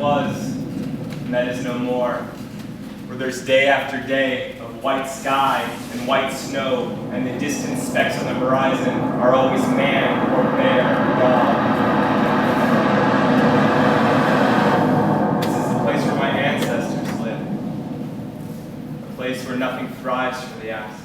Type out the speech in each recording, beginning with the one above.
was, and that is no more, where there's day after day of white sky and white snow, and the distant specks on the horizon are always man or bear or dog. This is the place where my ancestors lived, a place where nothing thrives for the asking.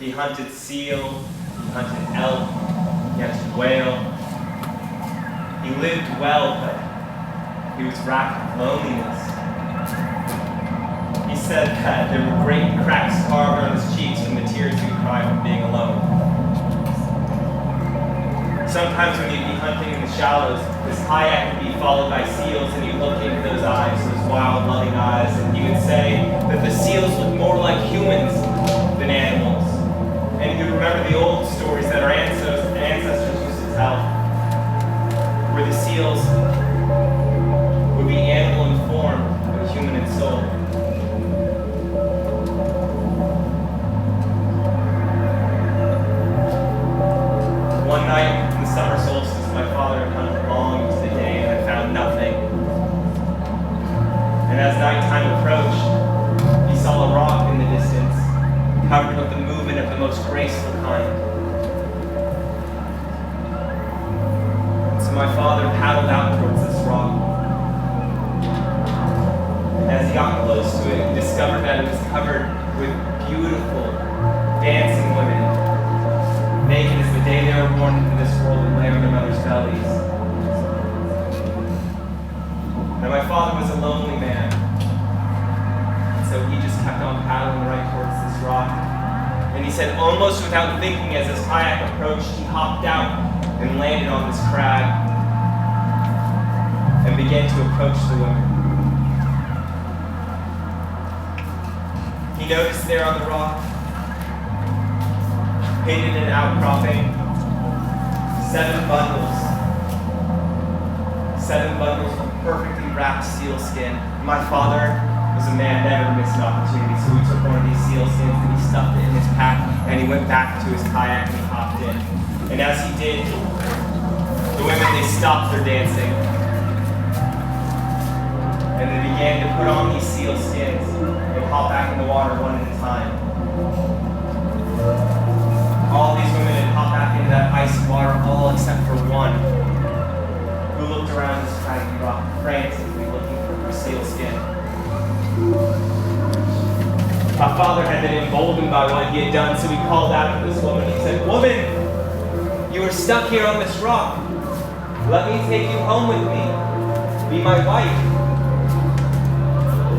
He hunted seal, he hunted elk, he hunted whale. He lived well, but he was racked with loneliness. He said that there were great cracks carved on his cheeks from the tears he would cry from being alone. Sometimes when he'd be hunting in the shallows, his kayak would be followed by seals, and he'd look into those eyes, those wild, loving eyes, and he would say that the seals looked more like humans than animals. And he would remember the old stories that our ancestors used to tell, where the seals would be animal in form, but human in soul. One night in the summer solstice, my father had hunted long into the day and had found nothing. And as nighttime approached, he saw a rock in the distance, covered with the movement of the most graceful kind. And so my father paddled out towards this rock. And as he got close to it, he discovered that it was covered with beautiful, dancing women, naked as the day they were born into this world and lay on their mothers' bellies. And my father was a lonely man. So he just kept on paddling right towards this rock. And he said, almost without thinking, as his kayak approached, he hopped out and landed on this crag and began to approach the women. He noticed there on the rock, hidden in an outcropping, 7 bundles of perfectly wrapped seal skin. My father was a man never missed an opportunity, so he took one of these seal skins and he stuffed it in his pack, and he went back to his kayak and he hopped in. And as he did, the women, they stopped their dancing, and they began to put on these seal skins and hop back in the water one at a time. All these women had hopped back into that icy water, all except for one, who looked around this craggy rock, frantically looking for her seal skin. My father had been emboldened by what he had done, so he called out to this woman. He said, "Woman, you are stuck here on this rock. Let me take you home with me. Be my wife."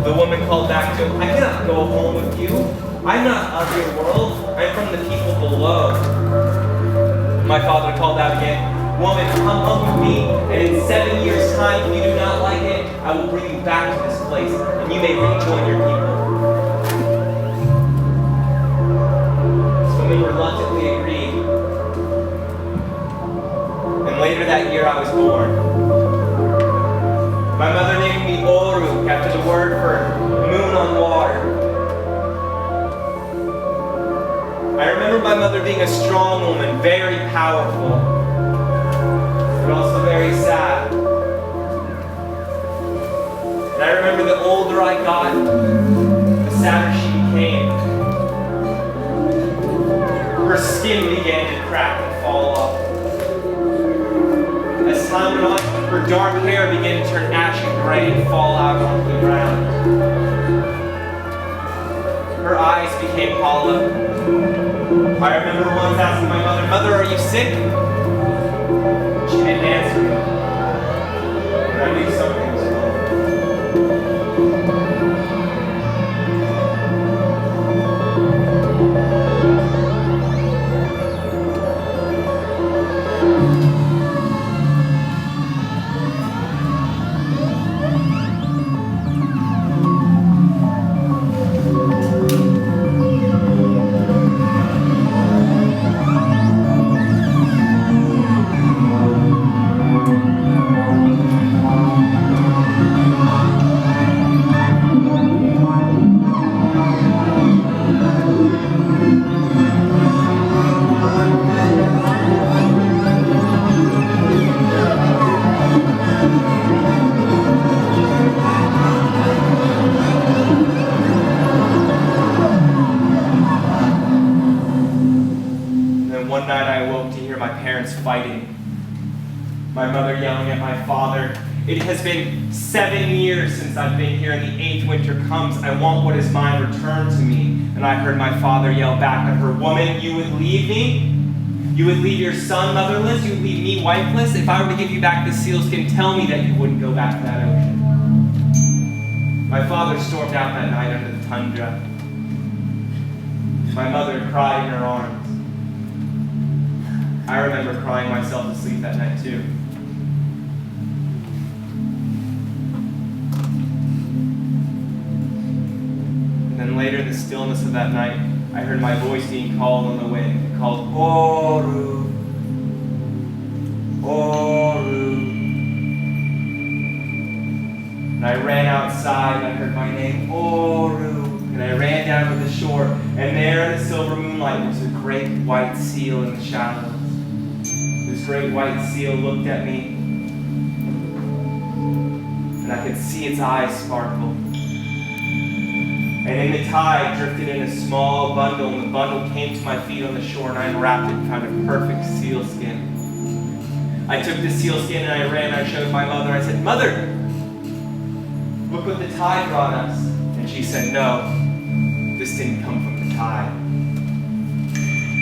The woman called back to him, "I cannot go home with you. I'm not of your world. I'm from the people below." My father called out again, "Woman, come home with me, and in 7 years' time, if you do not like it, I will bring you back to this place, and you may rejoin your people." This woman reluctantly agreed. And later that year, I was born. My mother named me Oruk, after the word for moon on water. I remember my mother being a strong woman, very powerful, but also very sad. And I remember the older I got, the sadder she became. Her skin began to crack and fall off. As time went on, her dark hair began to turn ashen gray and fall out onto the ground. Her eyes became hollow. I remember once asking my mother, "Mother, are you sick?" She didn't answer me. But I knew something was wrong. mother yelling at my father. It has been 7 years since I've been here, and the 8th winter comes. I want what is mine returned to me. And I heard my father yell back at her, "Woman, you would leave me? You would leave your son motherless? You would leave me wifeless? If I were to give you back the sealskin, tell me that you wouldn't go back to that ocean." My father stormed out that night under the tundra. My mother cried in her arms. I remember crying myself to sleep that night too. And then later in the stillness of that night, I heard my voice being called on the wind. It called, "Oru, Oru." And I ran outside and I heard my name, "Oru." And I ran down to the shore, and there in the silver moonlight was a great white seal in the shallows. This great white seal looked at me, and I could see its eyes sparkle. And in the tide drifted in a small bundle, and the bundle came to my feet on the shore, and I unwrapped it and found a perfect sealskin. I took the sealskin and I ran, I showed my mother, I said, "Mother, look what the tide brought us." And she said, "No, this didn't come from the tide."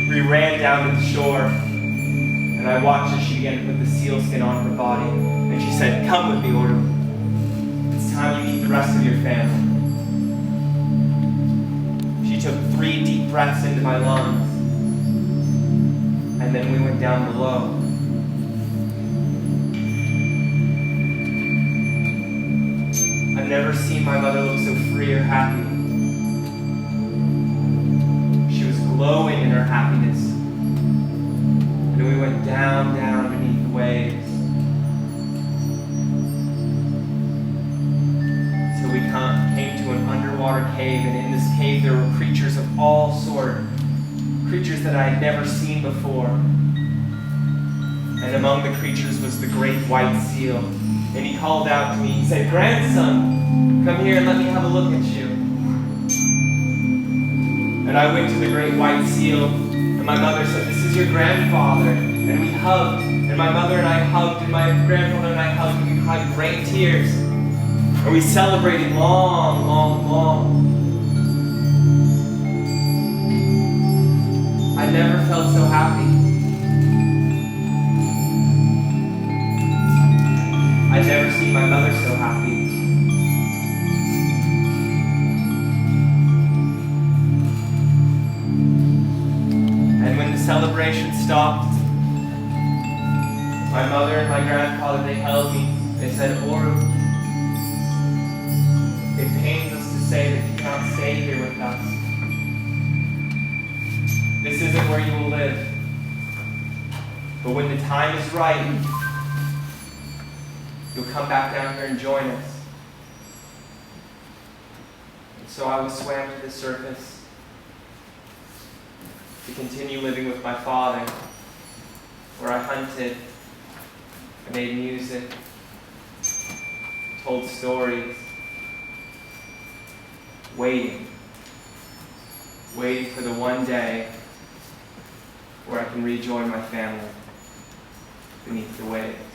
We ran down to the shore, and I watched as she began to put the sealskin on her body. And she said, "Come with me, Oru. It's time you meet the rest of your family." She took 3 deep breaths into my lungs, and then we went down below. I've never seen my mother look so free or happy. She was glowing in her happiness. And we went down, down beneath the waves. So we came to an underwater cave, and in this cave there were creatures of all sorts, creatures that I had never seen before. And among the creatures was the great white seal. And he called out to me, he said, "Grandson, come here and let me have a look at you." And I went to the great white seal, and my mother said, "This is your grandfather." And we hugged, and my mother and I hugged, and my grandfather and I hugged, and we cried great tears. And we celebrated long, long, long. I never felt so happy. I'd never seen my mother so happy. And when the celebration stopped, my mother and my grandfather, they held me. They said, "Oru, it pains us to say that you cannot stay here with us. This isn't where you will live. But when the time is right, you'll come back down here and join us." And so I was swam to the surface to continue living with my father, where I hunted, I made music, told stories, waiting for the one day where I can rejoin my family beneath the waves.